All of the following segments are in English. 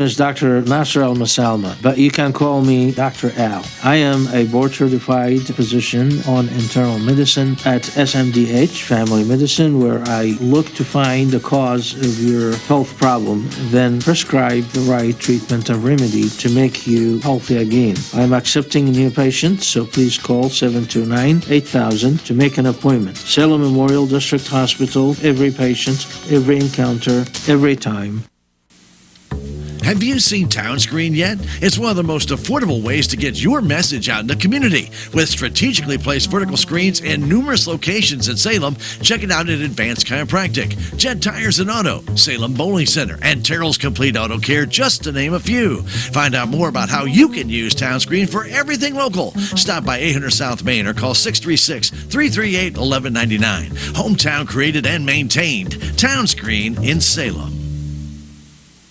is Dr. Nasser Al-Masalma, but you can call me Dr. Al. I am a board-certified physician on internal medicine at SMDH, Family Medicine, where I look to find the cause of your health problem, then prescribe the right treatment and remedy to make you healthy again. I'm accepting new patients, so please call 729-8000 to make an appointment. Salem Memorial District Hospital, every patient, every encounter, every time. Have you seen Townscreen yet? It's one of the most affordable ways to get your message out in the community. With strategically placed vertical screens in numerous locations in Salem, check it out at Advanced Chiropractic, Jet Tires and Auto, Salem Bowling Center, and Terrell's Complete Auto Care, just to name a few. Find out more about how you can use Townscreen for everything local. Stop by 800 South Main or call 636-338-1199. Hometown created and maintained. Townscreen in Salem.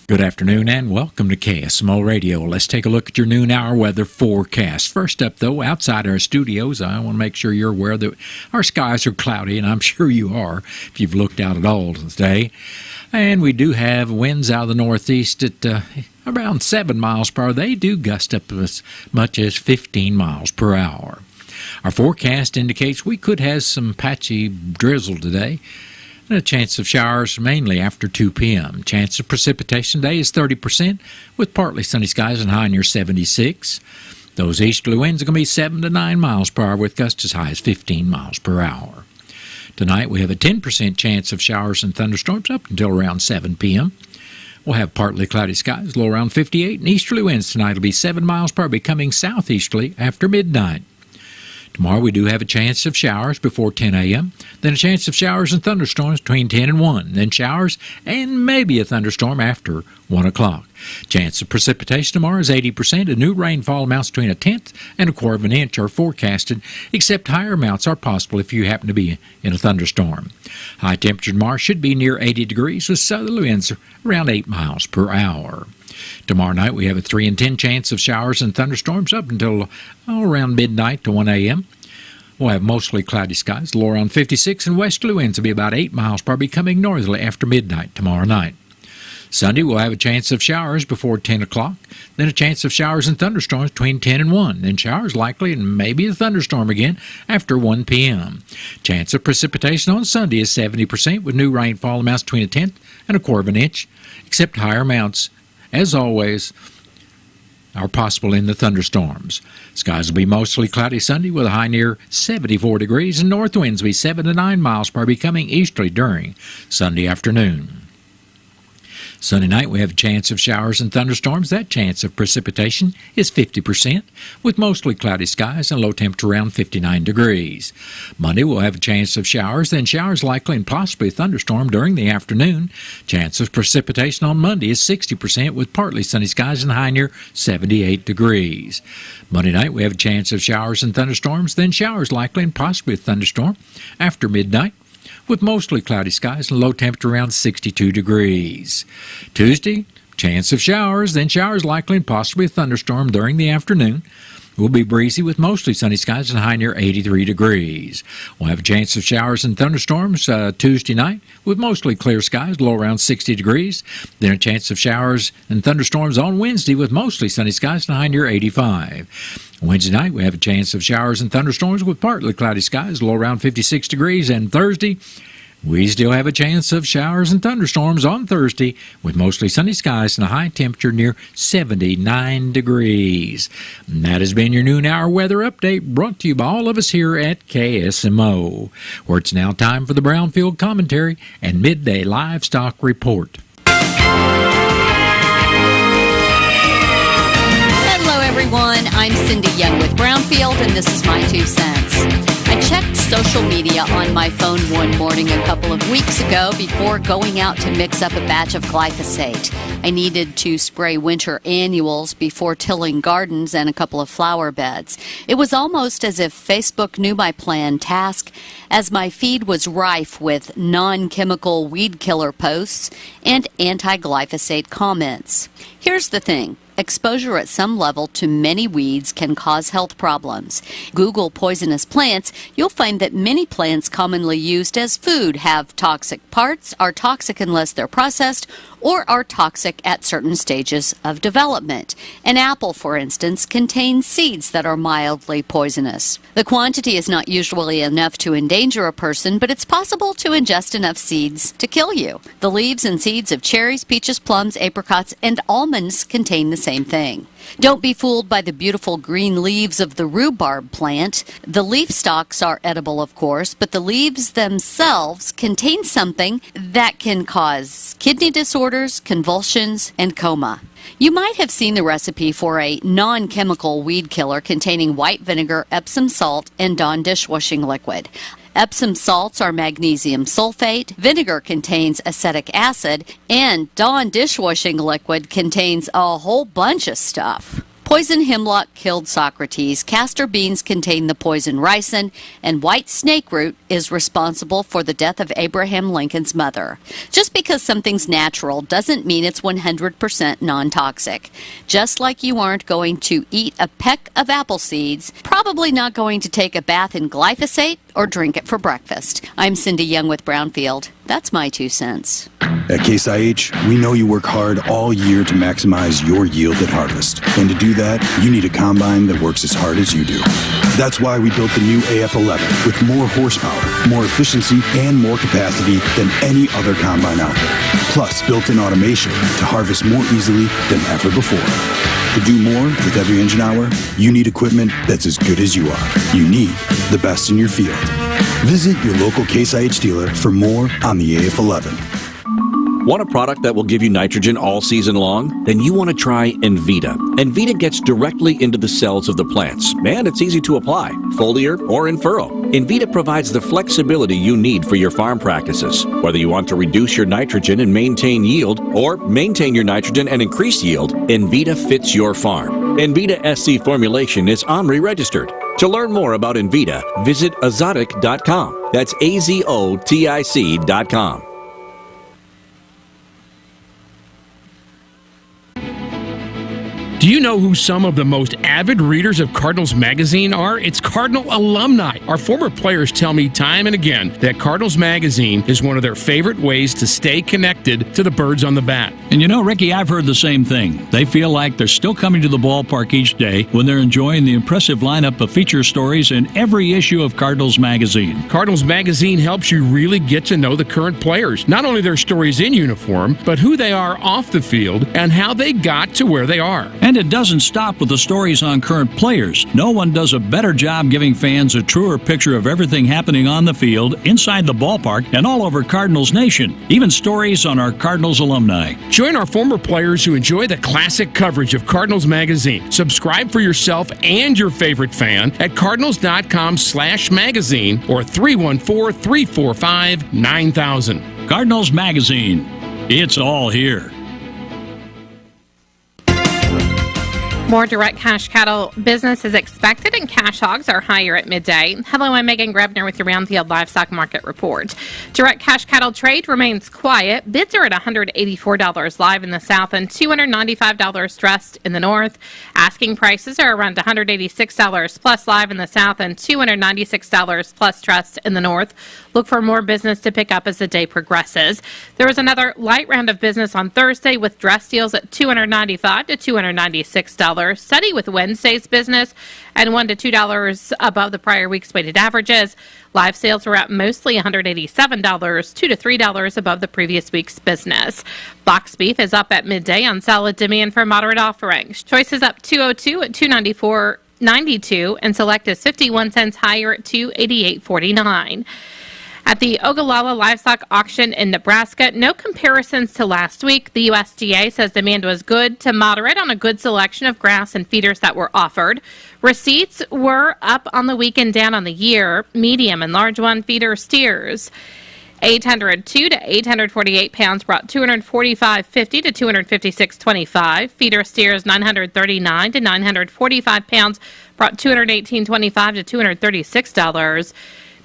Good afternoon and welcome to KSMO Radio. Let's take a look at your noon hour weather forecast. First up, though, outside our studios, I want to make sure you're aware that our skies are cloudy, and I'm sure you are if you've looked out at all today. And we do have winds out of the northeast at around 7 miles per hour. They do gust up as much as 15 miles per hour. Our forecast indicates we could have some patchy drizzle today. A chance of showers mainly after 2 p.m. Chance of precipitation today is 30%, with partly sunny skies and high near 76. Those easterly winds are going to be 7 to 9 miles per hour, with gusts as high as 15 miles per hour. Tonight we have a 10% chance of showers and thunderstorms up until around 7 p.m. We'll have partly cloudy skies, low around 58, and easterly winds tonight will be 7 miles per hour, becoming southeasterly after midnight. Tomorrow we do have a chance of showers before 10 a.m., then a chance of showers and thunderstorms between 10 and 1, then showers and maybe a thunderstorm after 1 o'clock. Chance of precipitation tomorrow is 80%. A new rainfall amounts between a tenth and a quarter of an inch are forecasted, except higher amounts are possible if you happen to be in a thunderstorm. High temperature tomorrow should be near 80 degrees with southerly winds around 8 miles per hour. Tomorrow night we have a 3 in 10 chance of showers and thunderstorms up until around midnight to 1 a.m. We'll have mostly cloudy skies, low around 56, and westerly winds will be about 8 miles per hour, becoming northerly after midnight tomorrow night. Sunday we'll have a chance of showers before 10 o'clock, then a chance of showers and thunderstorms between 10 and 1, then showers likely and maybe a thunderstorm again after 1 p.m. Chance of precipitation on Sunday is 70%, with new rainfall amounts between a tenth and a quarter of an inch, except higher amounts, as always, are possible in the thunderstorms. Skies will be mostly cloudy Sunday with a high near 74 degrees, and north winds will be 7 to 9 miles per hour, becoming easterly during Sunday afternoon. Sunday night we have a chance of showers and thunderstorms. That chance of precipitation is 50%, with mostly cloudy skies and low temperature around 59 degrees. Monday we'll have a chance of showers, then showers likely and possibly a thunderstorm during the afternoon. Chance of precipitation on Monday is 60%, with partly sunny skies and high near 78 degrees. Monday night we have a chance of showers and thunderstorms, then showers likely and possibly a thunderstorm after midnight, with mostly cloudy skies and low temperature around 62 degrees. Tuesday, chance of showers, then showers likely and possibly a thunderstorm during the afternoon. It will be breezy with mostly sunny skies and high near 83 degrees. We'll have a chance of showers and thunderstorms Tuesday night with mostly clear skies, low around 60 degrees. Then a chance of showers and thunderstorms on Wednesday with mostly sunny skies and high near 85. Wednesday night, we have a chance of showers and thunderstorms with partly cloudy skies, low around 56 degrees. And Thursday, we still have a chance of showers and thunderstorms on Thursday with mostly sunny skies and a high temperature near 79 degrees. And that has been your noon hour weather update brought to you by all of us here at KSMO, where it's now time for the Brownfield Commentary and Midday Livestock Report. Everyone, I'm Cindy Young with Brownfield, and this is my 2 cents. I checked social media on my phone one morning a couple of weeks ago before going out to mix up a batch of glyphosate. I needed to spray winter annuals before tilling gardens and a couple of flower beds. It was almost as if Facebook knew my planned task, as my feed was rife with non-chemical weed killer posts and anti-glyphosate comments. Here's the thing. exposure at some level to many weeds can cause health problems. Google poisonous plants, you'll find that many plants commonly used as food have toxic parts, are toxic unless they're processed, or are toxic at certain stages of development. An apple, for instance, contains seeds that are mildly poisonous. The quantity is not usually enough to endanger a person, but it's possible to ingest enough seeds to kill you. The leaves and seeds of cherries, peaches, plums, apricots, and almonds contain the same thing. Don't be fooled by the beautiful green leaves of the rhubarb plant. The leaf stalks are edible, of course, but the leaves themselves contain something that can cause kidney disorders, convulsions, and coma. You might have seen the recipe for a non-chemical weed killer containing white vinegar, Epsom salt, and Dawn dishwashing liquid. Epsom salts are magnesium sulfate, vinegar contains acetic acid, and Dawn dishwashing liquid contains a whole bunch of stuff. Poison hemlock killed Socrates, castor beans contain the poison ricin, and white snake root is responsible for the death of Abraham Lincoln's mother. Just because something's natural doesn't mean it's 100% non-toxic. Just like you aren't going to eat a peck of apple seeds, probably not going to take a bath in glyphosate or drink it for breakfast. I'm Cindy Young with Brownfield. That's my 2 cents. At Case IH, we know you work hard all year to maximize your yield at harvest. And to do that, you need a combine that works as hard as you do. That's why we built the new AF11 with more horsepower, more efficiency, and more capacity than any other combine out there. Plus, built-in automation to harvest more easily than ever before. To do more with every engine hour, you need equipment that's as good as you are. You need the best in your field. Visit your local Case IH dealer for more on the AF11. Want a product that will give you nitrogen all season long? Then you want to try Envita. Envita gets directly into the cells of the plants, and it's easy to apply, foliar or in furrow. Envita provides the flexibility you need for your farm practices. Whether you want to reduce your nitrogen and maintain yield, or maintain your nitrogen and increase yield, Envita fits your farm. Envita SC formulation is OMRI registered. To learn more about Envita, visit azotic.com. That's AZOTIC.com. Do you know who some of the most avid readers of Cardinals Magazine are? It's Cardinal alumni. Our former players tell me time and again that Cardinals Magazine is one of their favorite ways to stay connected to the birds on the bat. And you know, Ricky, I've heard the same thing. They feel like they're still coming to the ballpark each day when they're enjoying the impressive lineup of feature stories in every issue of Cardinals Magazine. Cardinals Magazine helps you really get to know the current players, not only their stories in uniform, but who they are off the field and how they got to where they are. And it doesn't stop with the stories on current players. No one does a better job giving fans a truer picture of everything happening on the field, inside the ballpark, and all over Cardinals Nation. Even stories on our Cardinals alumni. Join our former players who enjoy the classic coverage of Cardinals Magazine. Subscribe for yourself and your favorite fan at cardinals.com/magazine or 314-345-9000. Cardinals Magazine. It's all here. More direct cash cattle business is expected, and cash hogs are higher at midday. Hello, I'm Megan Grebner with your Brownfield Livestock Market Report. Direct cash cattle trade remains quiet. Bids are at $184 live in the south and $295 dressed in the north. Asking prices are around $186 plus live in the south and $296 plus dressed in the north. Look for more business to pick up as the day progresses. There was another light round of business on Thursday with dress deals at $295 to $296. Steady with Wednesday's business and $1 to $2 above the prior week's weighted averages. Live sales were up mostly $187, $2 to $3 above the previous week's business. Box beef is up at midday on solid demand for moderate offerings. Choice is up $2.02 at $294.92, and select is 51 cents higher at $288.49. At the Ogallala Livestock Auction in Nebraska, no comparisons to last week. The USDA says demand was good to moderate on a good selection of grass and feeders that were offered. Receipts were up on the week and down on the year. Medium and large one feeder steers 802 to 848 pounds brought 245.50 to 256.25. Feeder steers 939 to 945 pounds brought $218.25 to $236.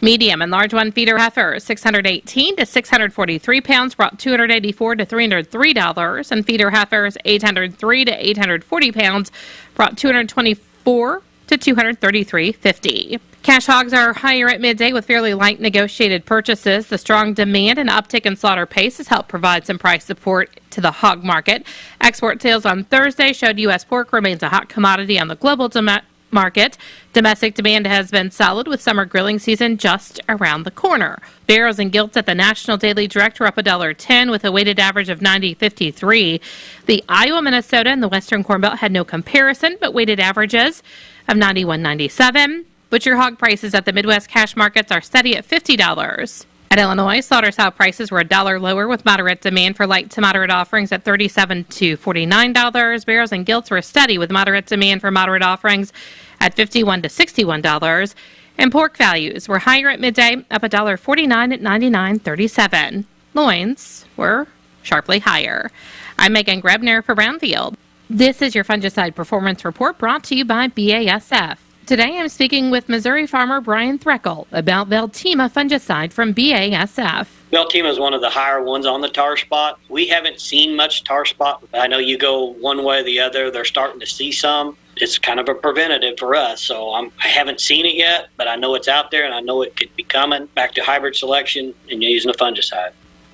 Medium and large one feeder heifers, 618 to 643 pounds, brought $284 to $303, and feeder heifers, 803 to 840 pounds, brought $224 to $233.50. Cash hogs are higher at midday with fairly light negotiated purchases. The strong demand and uptick in slaughter pace has helped provide some price support to the hog market. Export sales on Thursday showed U.S. pork remains a hot commodity on the global market. Domestic demand has been solid with summer grilling season just around the corner. Barrows and gilts at the National Daily Direct were up $1.10 with a weighted average of 90.53. The Iowa, Minnesota, and the Western Corn Belt had no comparison, but weighted averages of 91.97. Butcher hog prices at the Midwest cash markets are steady at $50. At Illinois, slaughter sow prices were $1 lower with moderate demand for light to moderate offerings at $37 to $49. Barrows and gilts were steady with moderate demand for moderate offerings at $51 to $61. And pork values were higher at midday, up $1.49 at $99.37. Loins were sharply higher. I'm Megan Grebner for Brownfield. This is your Fungicide Performance Report brought to you by BASF. Today I'm speaking with Missouri farmer Brian Threckel about Veltima fungicide from BASF. Veltima is one of the higher ones on the tar spot. We haven't seen much tar spot. I know you go one way or the other. They're starting to see some. It's kind of a preventative for us, so I haven't seen it yet, but I know it's out there, and I know it could be coming back to hybrid selection and using a fungicide.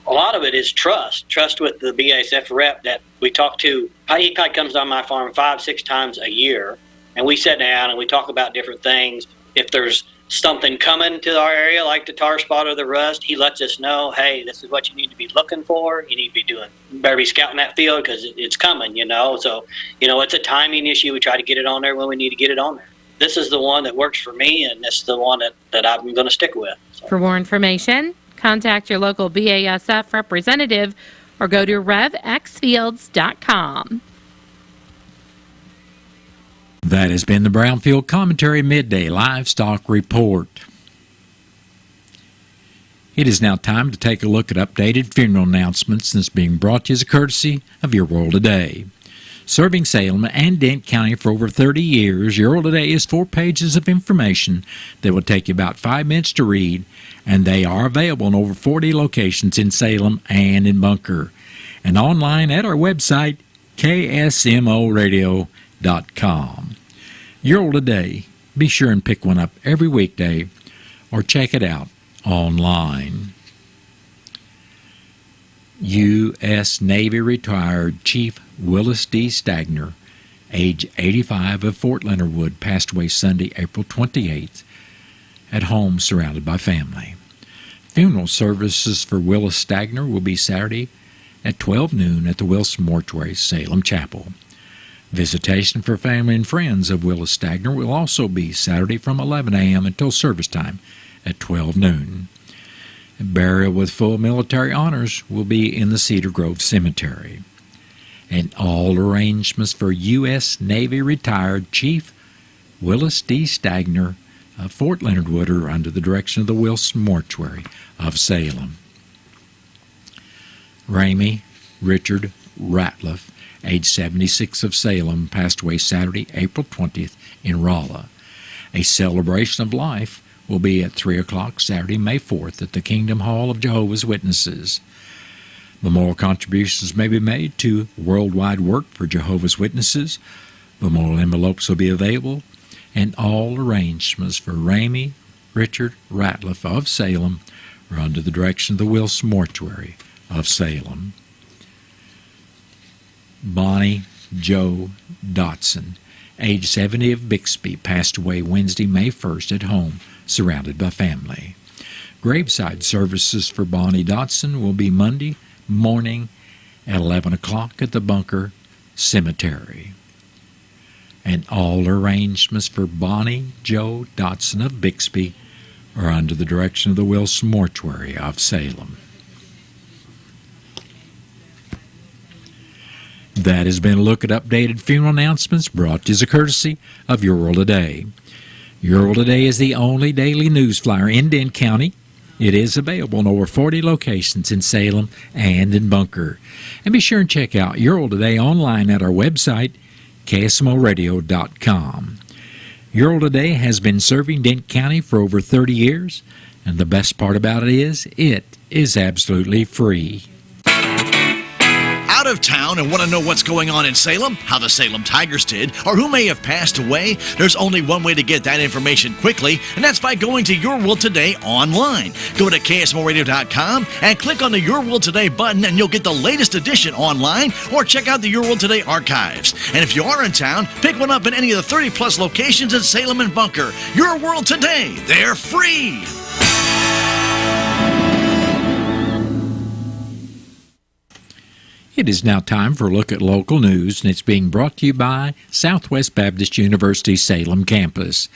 A lot of it is trust with the BASF rep that we talk to. He probably comes on my farm 5-6 times a year, and we sit down and we talk about different things. If there's something coming to our area like the tar spot or the rust, he lets us know, hey, this is what you need to be looking for. You need to be better be scouting that field because it's coming, So, it's a timing issue. We try to get it on there when we need to get it on there. This is the one that works for me, and this is the one that I'm going to stick with. So. For more information, contact your local BASF representative or go to revxfields.com. That has been the Brownfield Commentary Midday Livestock Report. It is now time to take a look at updated funeral announcements that's being brought to you as a courtesy of Your World Today. Serving Salem and Dent County for over 30 years, Your World Today is 4 pages of information that will take you about 5 minutes to read, and they are available in over 40 locations in Salem and in Bunker, and online at our website, KSMOradio.com. Your World Today. Be sure and pick one up every weekday or check it out online. U.S. Navy retired Chief Willis D. Stagner, age 85 of Fort Leonard Wood, passed away Sunday, April 28th, at home surrounded by family. Funeral services for Willis Stagner will be Saturday at 12 noon at the Wilson Mortuary, Salem Chapel. Visitation for family and friends of Willis Stagner will also be Saturday from 11 a.m. until service time at 12 noon. Burial with full military honors will be in the Cedar Grove Cemetery. And all arrangements for U.S. Navy retired Chief Willis D. Stagner of Fort Leonard Wood are under the direction of the Wilson Mortuary of Salem. Ramey Richard Ratliff, age 76 of Salem, passed away Saturday, April 20th in Rolla. A celebration of life will be at 3 o'clock Saturday, May 4th at the Kingdom Hall of Jehovah's Witnesses. Memorial contributions may be made to Worldwide Work for Jehovah's Witnesses. Memorial envelopes will be available, and all arrangements for Ramey Richard Ratliff of Salem are under the direction of the Wilson Mortuary of Salem. Bonnie Joe Dotson, age 70 of Bixby, passed away Wednesday, May 1st at home, surrounded by family. Graveside services for Bonnie Dotson will be Monday morning at 11 o'clock at the Bunker Cemetery. And all arrangements for Bonnie Joe Dotson of Bixby are under the direction of the Wilson Mortuary of Salem. That has been a look at updated funeral announcements brought to you as a courtesy of Your World Today. Your World Today is the only daily news flyer in Dent County. It is available in over 40 locations in Salem and in Bunker. And be sure and check out Your World Today online at our website, KSMOradio.com. Your World Today has been serving Dent County for over 30 years, And the best part about it is absolutely free. Out of town and want to know what's going on in Salem, how the Salem Tigers did, or who may have passed away? There's only one way to get that information quickly, and that's by going to Your World Today online. Go to KSMORadio.com and click on the Your World Today button, and you'll get the latest edition online, or check out the Your World Today archives. And if you are in town, pick one up in any of the 30-plus locations in Salem and Bunker. Your World Today, they're free! It is now time for a look at local news, and it's being brought to you by Southwest Baptist University Salem Campus.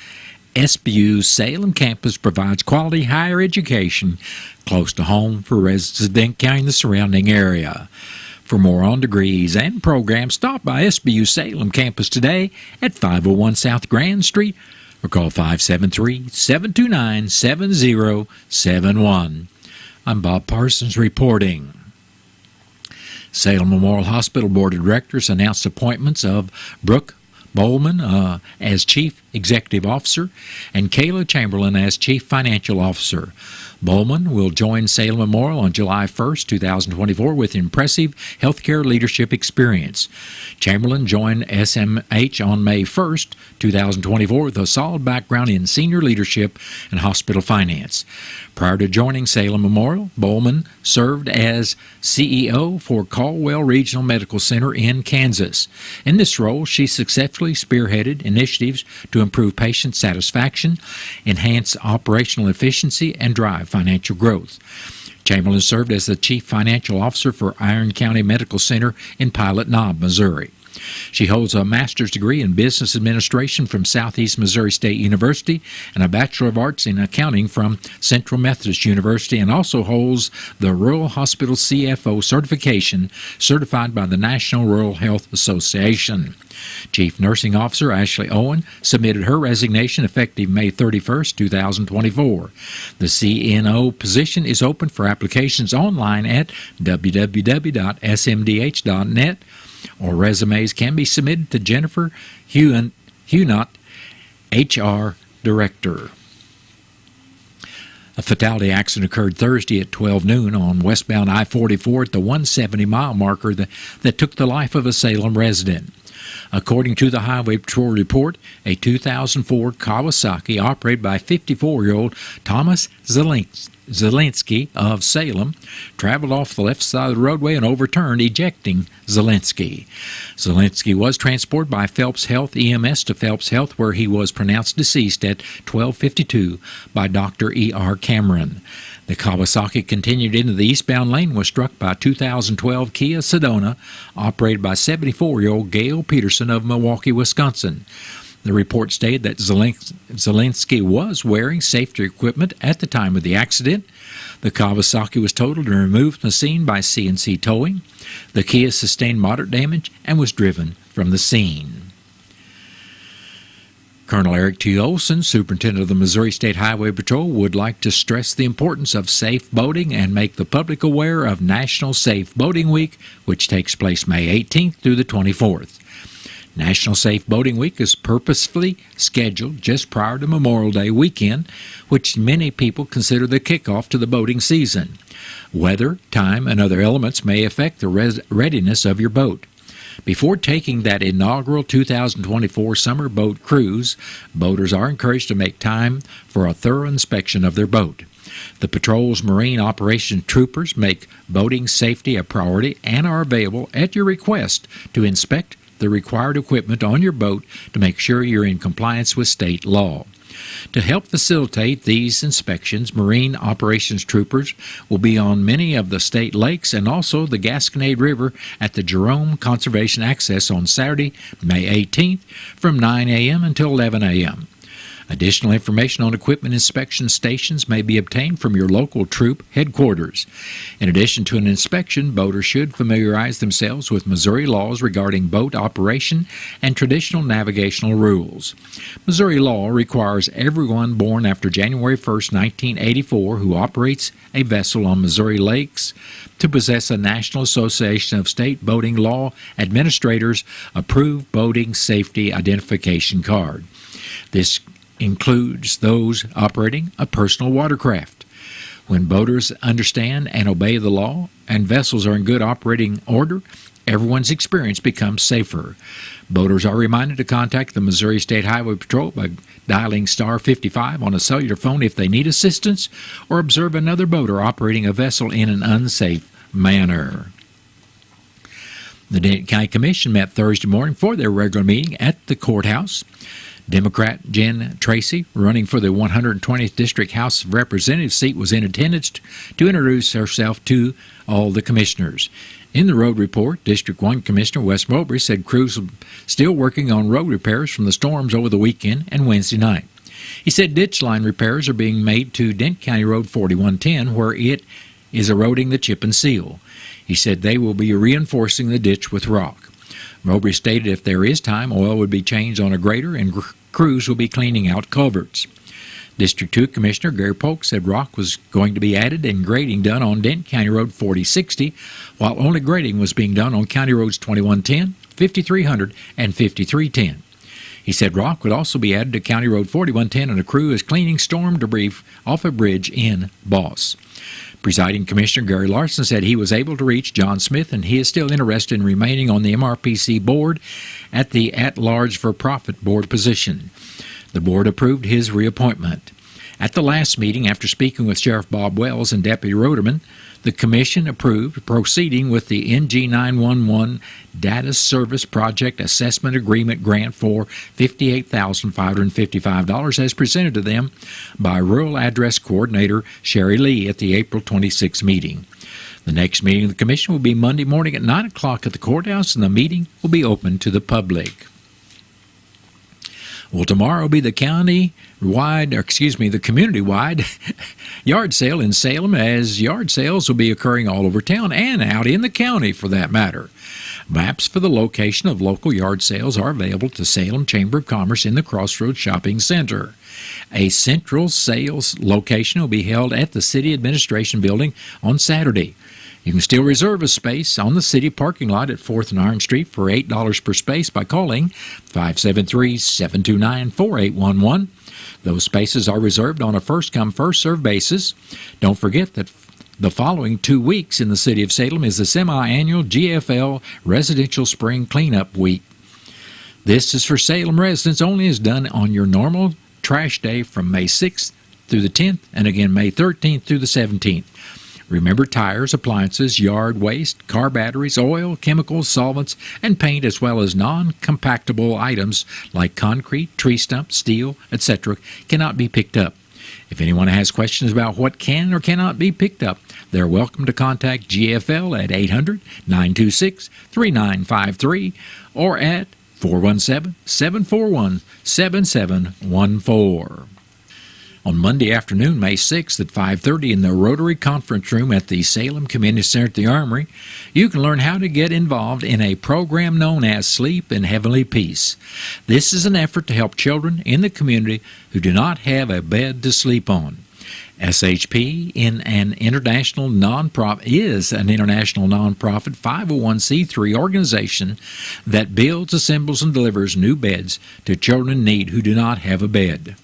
SBU's Salem campus provides quality higher education close to home for residents of Benton County and the surrounding area. For more on degrees and programs, stop by SBU Salem campus today at 501 South Grand Street or call 573-729-7071. I'm Bob Parsons reporting. Salem Memorial Hospital Board of Directors announced appointments of Brooke Bowman as Chief Executive Officer and Kayla Chamberlain as Chief Financial Officer. Bowman will join Salem Memorial on July 1st, 2024 with impressive healthcare leadership experience. Chamberlain joined SMH on May 1st, 2024 with a solid background in senior leadership and hospital finance. Prior to joining Salem Memorial, Bowman served as CEO for Caldwell Regional Medical Center in Kansas. In this role, she successfully spearheaded initiatives to improve patient satisfaction, enhance operational efficiency, and drive financial growth. Chamberlain served as the Chief Financial Officer for Iron County Medical Center in Pilot Knob, Missouri. She holds a master's degree in business administration from Southeast Missouri State University and a Bachelor of Arts in accounting from Central Methodist University, and also holds the Rural Hospital CFO certification certified by the National Rural Health Association. Chief Nursing Officer Ashley Owen submitted her resignation effective May 31st, 2024. The CNO position is open for applications online at www.smdh.net, or resumes can be submitted to Jennifer Hunot, HR Director. A fatality accident occurred Thursday at 12 noon on westbound I-44 at the 170-mile marker that took the life of a Salem resident. According to the Highway Patrol report, a 2004 Kawasaki operated by 54-year-old Thomas Zielinski of Salem traveled off the left side of the roadway and overturned, ejecting Zielinski. Zielinski was transported by Phelps Health EMS to Phelps Health, where he was pronounced deceased at 12:52 by Dr. E.R. Cameron. The Kawasaki continued into the eastbound lane and was struck by a 2012 Kia Sedona operated by 74-year-old Gail Peterson of Milwaukee, Wisconsin. The report stated that Zielinski was wearing safety equipment at the time of the accident. The Kawasaki was totaled and removed from the scene by CNC Towing. The Kia sustained moderate damage and was driven from the scene. Colonel Eric T. Olson, Superintendent of the Missouri State Highway Patrol, would like to stress the importance of safe boating and make the public aware of National Safe Boating Week, which takes place May 18th through the 24th. National Safe Boating Week is purposefully scheduled just prior to Memorial Day weekend, which many people consider the kickoff to the boating season. Weather, time, and other elements may affect the readiness of your boat. Before taking that inaugural 2024 summer boat cruise, boaters are encouraged to make time for a thorough inspection of their boat. The patrol's Marine Operations Troopers make boating safety a priority and are available at your request to inspect the required equipment on your boat to make sure you're in compliance with state law. To help facilitate these inspections, Marine Operations Troopers will be on many of the state lakes and also the Gasconade River at the Jerome Conservation Access on Saturday, May 18th from 9 a.m. until 11 a.m. Additional information on equipment inspection stations may be obtained from your local troop headquarters. In addition to an inspection, boaters should familiarize themselves with Missouri laws regarding boat operation and traditional navigational rules. Missouri law requires everyone born after January 1, 1984, who operates a vessel on Missouri lakes to possess a National Association of State Boating Law Administrators approved boating safety identification card. This includes those operating a personal watercraft. When boaters understand and obey the law and vessels are in good operating order, everyone's experience becomes safer. Boaters are reminded to contact the Missouri State Highway Patrol by dialing star 55 on a cellular phone if they need assistance or observe another boater operating a vessel in an unsafe manner. The Denton County Commission met Thursday morning for their regular meeting at the courthouse. Democrat Jen Tracy, running for the 120th District House of Representatives seat, was in attendance to introduce herself to all the commissioners. In the road report, District 1 Commissioner Wes Mowbray said crews are still working on road repairs from the storms over the weekend and Wednesday night. He said ditch line repairs are being made to Denton County Road 4110, where it is eroding the chip and seal. He said they will be reinforcing the ditch with rock. Mowbray stated if there is time, oil would be changed on a grader and crews will be cleaning out culverts. District 2 Commissioner Gary Polk said rock was going to be added and grading done on Denton County Road 4060, while only grading was being done on County Roads 2110, 5300, and 5310. He said rock would also be added to County Road 4110 and a crew is cleaning storm debris off a bridge in Boss. Presiding Commissioner Gary Larson said he was able to reach John Smith and he is still interested in remaining on the MRPC board at the at-large for-profit board position. The board approved his reappointment. At the last meeting, after speaking with Sheriff Bob Wells and Deputy Roderman, the Commission approved proceeding with the NG 911 Data Service Project Assessment Agreement grant for $58,555 as presented to them by Rural Address Coordinator Sherry Lee at the April 26 meeting. The next meeting of the Commission will be Monday morning at 9 o'clock at the courthouse, and the meeting will be open to the public. Well, tomorrow will be the community-wide yard sale in Salem, as yard sales will be occurring all over town and out in the county for that matter. Maps for the location of local yard sales are available to Salem Chamber of Commerce in the Crossroads Shopping Center. A central sales location will be held at the City Administration Building on Saturday. You can still reserve a space on the city parking lot at 4th and Iron Street for $8 per space by calling 573-729-4811. Those spaces are reserved on a first-come, first-served basis. Don't forget that the following 2 weeks in the city of Salem is the semi-annual GFL Residential Spring Cleanup Week. This is for Salem residents only, is done on your normal trash day from May 6th through the 10th and again May 13th through the 17th. Remember, tires, appliances, yard waste, car batteries, oil, chemicals, solvents, and paint, as well as non-compactable items like concrete, tree stumps, steel, etc., cannot be picked up. If anyone has questions about what can or cannot be picked up, they're welcome to contact GFL at 800-926-3953 or at 417-741-7714. On Monday afternoon, May 6th at 5:30 in the Rotary Conference Room at the Salem Community Center at the Armory, you can learn how to get involved in a program known as Sleep in Heavenly Peace. This is an effort to help children in the community who do not have a bed to sleep on. SHP is an international nonprofit 501c3 organization that builds, assembles, and delivers new beds to children in need who do not have a bed.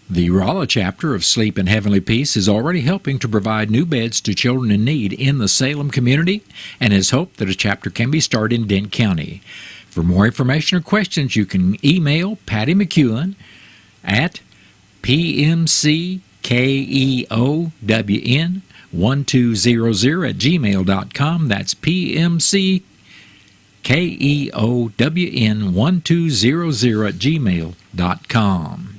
The Rolla chapter of Sleep in Heavenly Peace is already helping to provide new beds to children in need in the Salem community and has hoped that a chapter can be started in Denton County. For more information or questions, you can email Patty McEwen at pmckeown1200@gmail.com. That's pmckeown1200@gmail.com.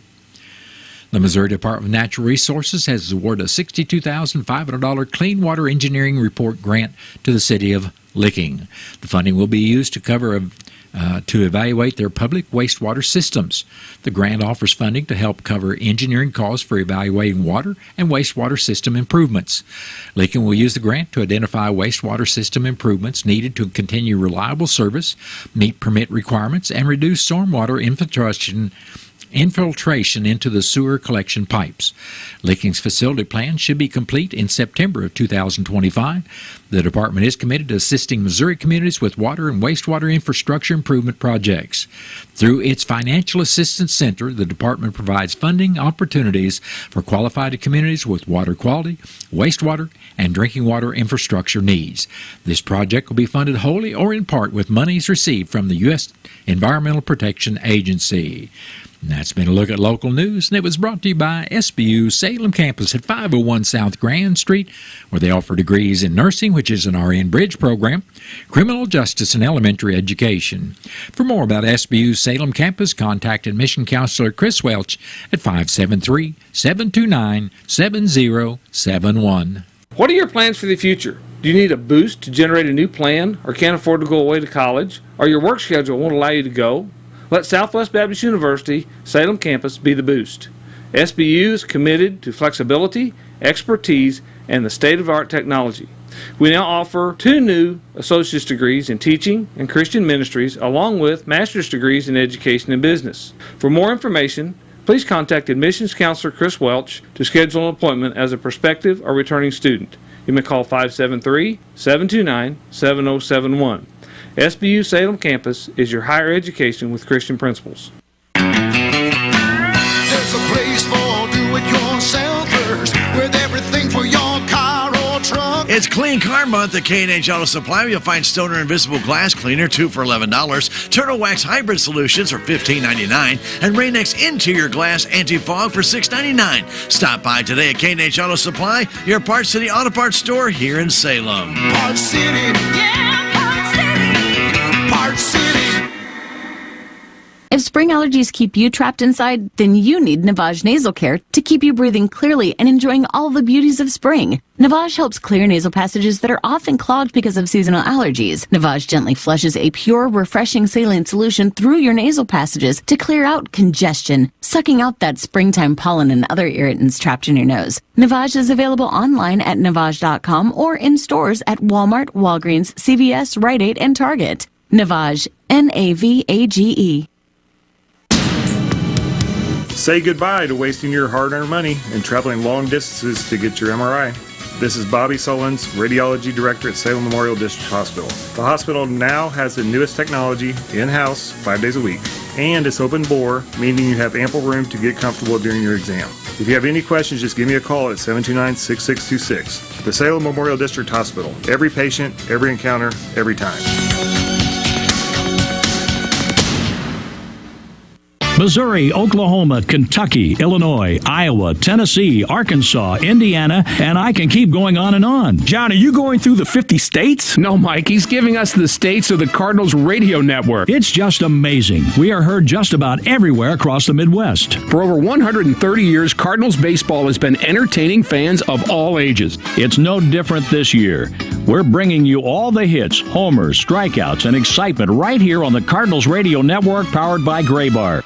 The Missouri Department of Natural Resources has awarded a $62,500 Clean Water Engineering Report grant to the city of Licking. The funding will be used to evaluate their public wastewater systems. The grant offers funding to help cover engineering costs for evaluating water and wastewater system improvements. Licking will use the grant to identify wastewater system improvements needed to continue reliable service, meet permit requirements, and reduce stormwater infiltration infiltration into the sewer collection pipes. Licking's facility plan should be complete in September of 2025. The department is committed to assisting Missouri communities with water and wastewater infrastructure improvement projects. Through its Financial Assistance Center, the department provides funding opportunities for qualified communities with water quality, wastewater, and drinking water infrastructure needs. This project will be funded wholly or in part with monies received from the U.S. Environmental Protection Agency. And that's been a look at local news, and it was brought to you by SBU Salem Campus at 501 South Grand Street, where they offer degrees in nursing, which is an RN Bridge program, criminal justice, and elementary education. For more about SBU Salem Campus, contact admission counselor Chris Welch at 573-729-7071. What are your plans for the future? Do you need a boost to generate a new plan, or can't afford to go away to college, or your work schedule won't allow you to go? Let Southwest Baptist University Salem Campus be the boost. SBU is committed to flexibility, expertise, and the state-of-the-art technology. We now offer 2 new associate's degrees in teaching and Christian ministries, along with master's degrees in education and business. For more information, please contact admissions counselor Chris Welch to schedule an appointment as a prospective or returning student. You may call 573-729-7071. SBU Salem Campus is your higher education with Christian principles. There's a place for do-it-yourselfers with everything for your car or truck. It's Clean Car Month at K&H Auto Supply. You'll find Stoner Invisible Glass Cleaner, 2 for $11. Turtle Wax Hybrid Solutions for $15.99. And Rain-X Interior Glass Anti-Fog for $6.99. Stop by today at K&H Auto Supply, your Parts City Auto Parts store here in Salem. Parts City. Yeah, Parts City. Parts City. If spring allergies keep you trapped inside, then you need Navage Nasal Care to keep you breathing clearly and enjoying all the beauties of spring. Navage helps clear nasal passages that are often clogged because of seasonal allergies. Navage gently flushes a pure, refreshing saline solution through your nasal passages to clear out congestion, sucking out that springtime pollen and other irritants trapped in your nose. Navage is available online at Navage.com or in stores at Walmart, Walgreens, CVS, Rite Aid, and Target. Navage, Navage. Say goodbye to wasting your hard-earned money and traveling long distances to get your MRI. This is Bobby Sullins, Radiology Director at Salem Memorial District Hospital. The hospital now has the newest technology in-house 5 days a week, and it's open bore, meaning you have ample room to get comfortable during your exam. If you have any questions, just give me a call at 729-6626. The Salem Memorial District Hospital. Every patient, every encounter, every time. Missouri, Oklahoma, Kentucky, Illinois, Iowa, Tennessee, Arkansas, Indiana, and I can keep going on and on. John, are you going through the 50 states? No, Mike, he's giving us the states of the Cardinals radio network. It's just amazing. We are heard just about everywhere across the Midwest. For over 130 years, Cardinals baseball has been entertaining fans of all ages. It's no different this year. We're bringing you all the hits, homers, strikeouts, and excitement right here on the Cardinals radio network powered by Gray Bar.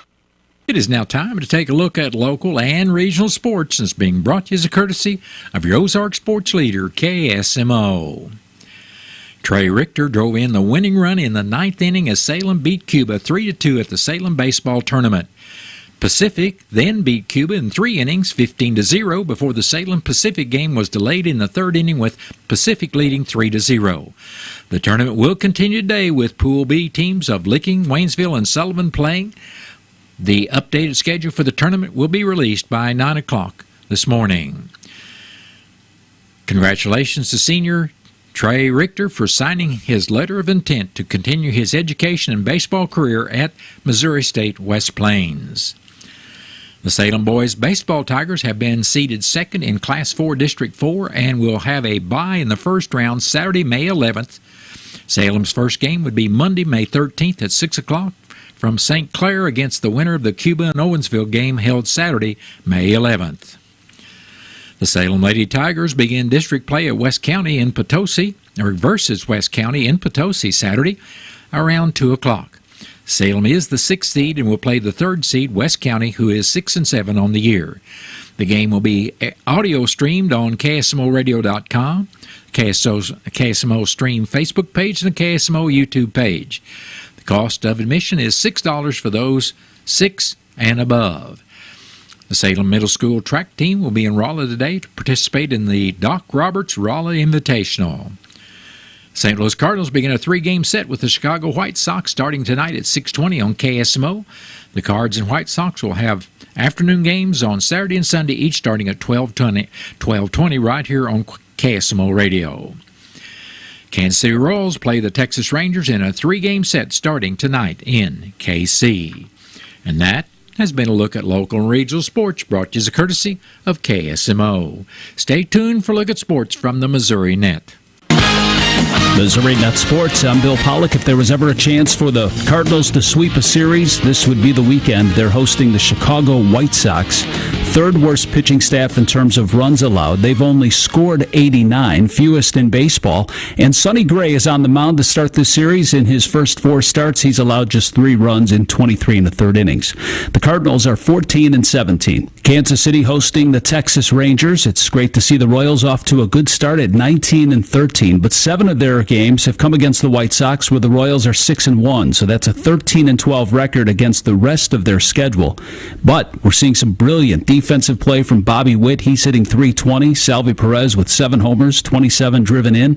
It is now time to take a look at local and regional sports, and it's being brought to you as a courtesy of your Ozark sports leader, KSMO. Trey Richter drove in the winning run in the 9th inning as Salem beat Cuba 3-2 at the Salem Baseball Tournament. Pacific then beat Cuba in 3 innings, 15-0, before the Salem Pacific game was delayed in the 3rd inning with Pacific leading 3-0. The tournament will continue today with Pool B teams of Licking, Waynesville, and Sullivan playing. The updated schedule for the tournament will be released by 9 o'clock this morning. Congratulations to senior Trey Richter for signing his letter of intent to continue his education and baseball career at Missouri State West Plains. The Salem boys baseball Tigers have been seeded 2nd in Class 4 District 4 and will have a bye in the first round Saturday, May 11th. Salem's first game would be Monday, May 13th at 6 o'clock. From St. Clair against the winner of the Cuba and Owensville game held Saturday, May 11th. The Salem Lady Tigers begin district play at West County in Potosi, or versus West County in Potosi Saturday around 2 o'clock. Salem is the 6th seed and will play the 3rd seed, West County, who is 6-7 on the year. The game will be audio streamed on KSMOradio.com, KSMO Stream Facebook page, and the KSMO YouTube page. The cost of admission is $6 for those 6 and above. The Salem Middle School track team will be in Raleigh today to participate in the Doc Roberts Raleigh Invitational. St. Louis Cardinals begin a 3-game set with the Chicago White Sox starting tonight at 6:20 on KSMO. The Cards and White Sox will have afternoon games on Saturday and Sunday, each starting at 12:20 right here on KSMO Radio. Kansas City Royals play the Texas Rangers in a 3-game set starting tonight in KC. And that has been a look at local and regional sports brought to you as a courtesy of KSMO. Stay tuned for a look at sports from the Missouri Net. Missouri Net Sports, I'm Bill Pollock. If there was ever a chance for the Cardinals to sweep a series, this would be the weekend. They're hosting the Chicago White Sox. Third worst pitching staff in terms of runs allowed. They've only scored 89, fewest in baseball. And Sonny Gray is on the mound to start this series. In his first 4 starts, he's allowed just 3 runs in 23 1/3 innings. The Cardinals are 14-17. Kansas City hosting the Texas Rangers. It's great to see the Royals off to a good start at 19-13, but 7 of their games have come against the White Sox, where the Royals are 6-1, so that's a 13-12 record against the rest of their schedule. But we're seeing some brilliant defensive play from Bobby Witt. He's hitting .320. Salvi Perez with 7 homers, 27 driven in.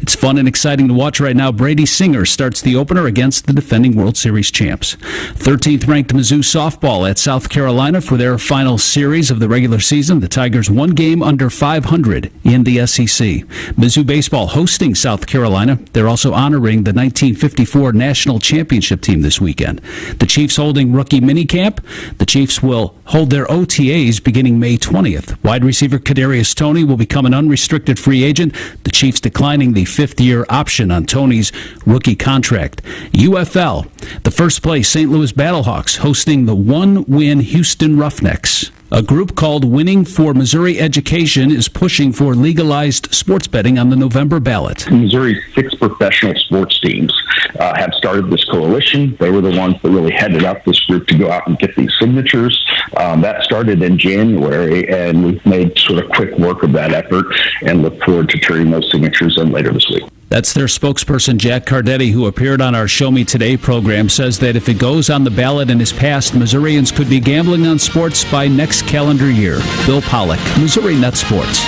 It's fun and exciting to watch right now. Brady Singer starts the opener against the defending World Series champs. 13th ranked Mizzou softball at South Carolina for their final series of the regular season. The Tigers 1 game under 500 in the SEC. Mizzou baseball hosting South Carolina. They're also honoring the 1954 national championship team this weekend. The Chiefs holding rookie minicamp. The Chiefs will hold their OTAs beginning May 20th. Wide receiver Kadarius Toney will become an unrestricted free agent. The Chiefs declining the 5th-year option on Toney's rookie contract. UFL, the first place St. Louis Battlehawks hosting the 1-win Houston Roughnecks. A group called Winning for Missouri Education is pushing for legalized sports betting on the November ballot. Missouri's 6 professional sports teams have started this coalition. They were the ones that really headed up this group to go out and get these signatures. That started in January, and we've made sort of quick work of that effort and look forward to turning those signatures in later this week. That's their spokesperson, Jack Cardetti, who appeared on our Show Me Today program, says that if it goes on the ballot and is passed, Missourians could be gambling on sports by next calendar year. Bill Pollock, Missouri Net Sports.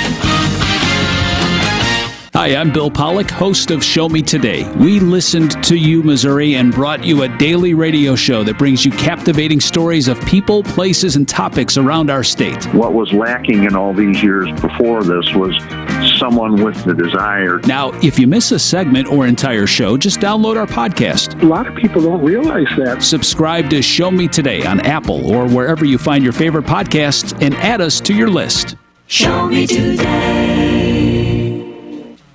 Hi, I'm Bill Pollock, host of Show Me Today. We listened to you, Missouri, and brought you a daily radio show that brings you captivating stories of people, places, and topics around our state. What was lacking in all these years before this was someone with the desire. Now, if you miss a segment or entire show, just download our podcast. A lot of people don't realize that. Subscribe to Show Me Today on Apple or wherever you find your favorite podcasts and add us to your list. Show Me Today.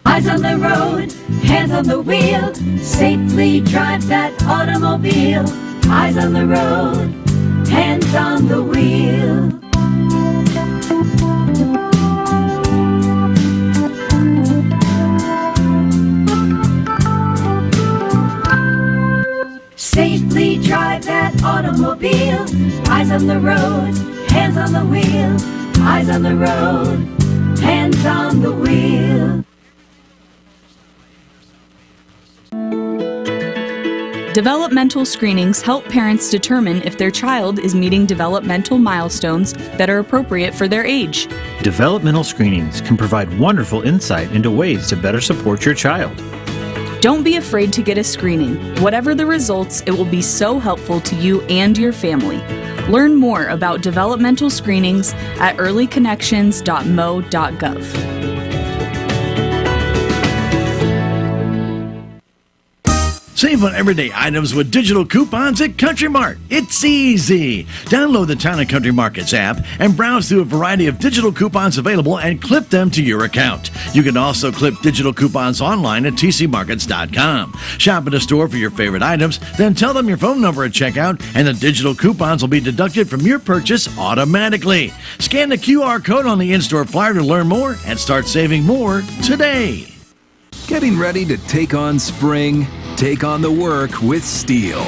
Eyes on the road, hands on the wheel, safely drive that automobile. Eyes on the road, hands on the wheel. Safely drive that automobile. Eyes on the road, hands on the wheel. Eyes on the road, hands on the wheel. Developmental screenings help parents determine if their child is meeting developmental milestones that are appropriate for their age. Developmental screenings can provide wonderful insight into ways to better support your child. Don't be afraid to get a screening. Whatever the results, it will be so helpful to you and your family. Learn more about developmental screenings at earlyconnections.mo.gov. Save on everyday items with digital coupons at Country Mart. It's easy. Download the Town & Country Markets app and browse through a variety of digital coupons available and clip them to your account. You can also clip digital coupons online at tcmarkets.com. Shop at a store for your favorite items, then tell them your phone number at checkout, and the digital coupons will be deducted from your purchase automatically. Scan the QR code on the in-store flyer to learn more and start saving more today. Getting ready to take on spring? Take on the work with Steel.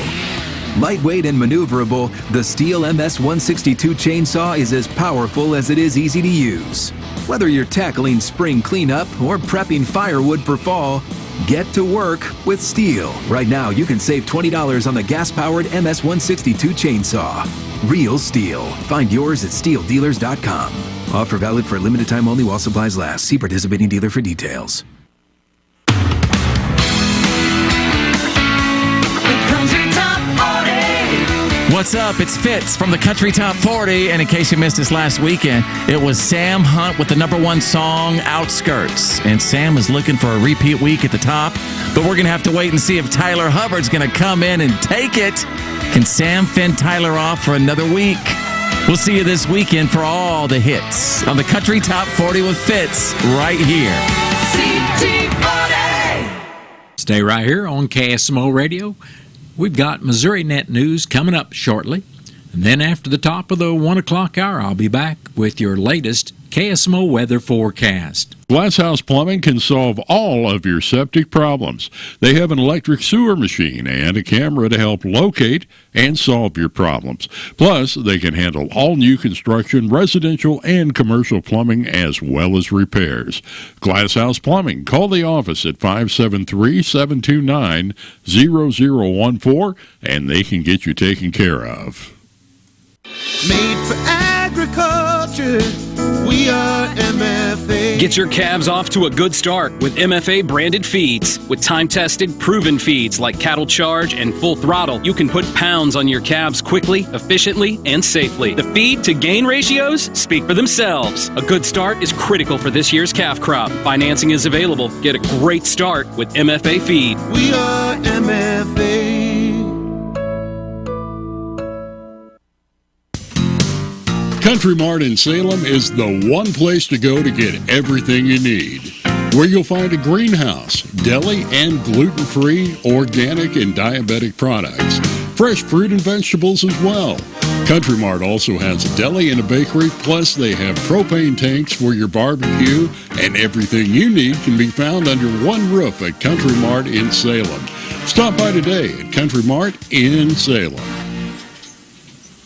Lightweight and maneuverable, the Steel MS-162 chainsaw is as powerful as it is easy to use. Whether you're tackling spring cleanup or prepping firewood for fall, Get to work with STIHL. Right now, you can save $20 on the gas-powered MS-162 chainsaw. Real STIHL. Find yours at STIHLdealers.com. Offer valid for a limited time only while supplies last. See participating dealer for details. What's up? It's Fitz from the Country Top 40, and in case you missed us last weekend, it was Sam Hunt with the #1 song, Outskirts. And Sam is looking for a repeat week at the top, but we're going to have to wait and see if Tyler Hubbard's going to come in and take it. Can Sam fend Tyler off for another week? We'll see you this weekend for all the hits on the Country Top 40 with Fitz right here. CT40! Stay right here on KSMO Radio. We've got Missouri Net News coming up shortly. And then after the top of the 1 o'clock hour, I'll be back with your latest KSMO weather forecast. Glasshouse Plumbing can solve all of your septic problems. They have an electric sewer machine and a camera to help locate and solve your problems. Plus, they can handle all new construction, residential and commercial plumbing, as well as repairs. Glasshouse Plumbing. Call the office at 573-729-0014, and they can get you taken care of. Made for agriculture, we are MFA. Get your calves off to a good start with MFA branded feeds. With time-tested, proven feeds like Cattle Charge and Full Throttle, you can put pounds on your calves quickly, efficiently, and safely. The feed-to-gain ratios speak for themselves. A good start is critical for this year's calf crop. Financing is available. Get a great start with MFA feed. We are MFA. Country Mart in Salem is the one place to go to get everything you need. Where you'll find a greenhouse, deli and gluten-free, organic and diabetic products. Fresh fruit and vegetables as well. Country Mart also has a deli and a bakery, plus they have propane tanks for your barbecue, and everything you need can be found under one roof at Country Mart in Salem. Stop by today at Country Mart in Salem.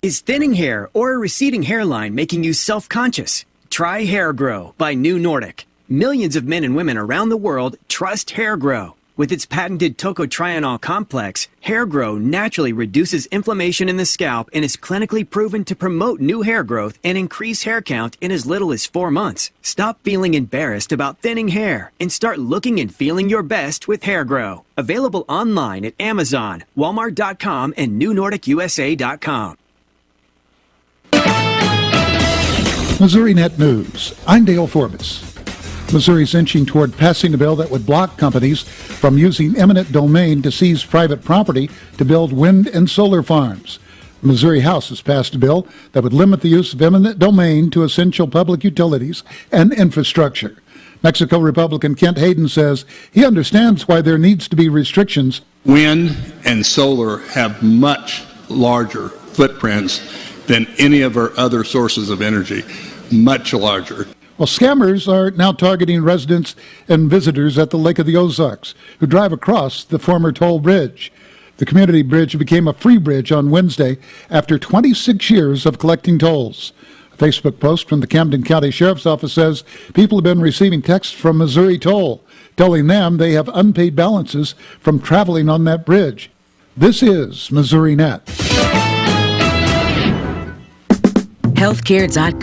Is thinning hair or a receding hairline making you self-conscious? Try Hair Grow by New Nordic. Millions of men and women around the world trust Hair Grow. With its patented tocotrienol complex, Hair Grow naturally reduces inflammation in the scalp and is clinically proven to promote new hair growth and increase hair count in as little as 4 months. Stop feeling embarrassed about thinning hair and start looking and feeling your best with Hair Grow. Available online at Amazon, Walmart.com, and NewNordicUSA.com. Missouri Net News. I'm Dale Forbes. Missouri's inching toward passing a bill that would block companies from using eminent domain to seize private property to build wind and solar farms. The Missouri House has passed a bill that would limit the use of eminent domain to essential public utilities and infrastructure. Mexico Republican Kent Hayden says he understands why there needs to be restrictions. Wind and solar have much larger footprints than any of our other sources of energy, much larger. Well, scammers are now targeting residents and visitors at the Lake of the Ozarks who drive across the former toll bridge. The community bridge became a free bridge on Wednesday after 26 years of collecting tolls. A Facebook post from the Camden County Sheriff's Office says people have been receiving texts from Missouri Toll telling them they have unpaid balances from traveling on that bridge. This is Missouri Net. Healthcare.gov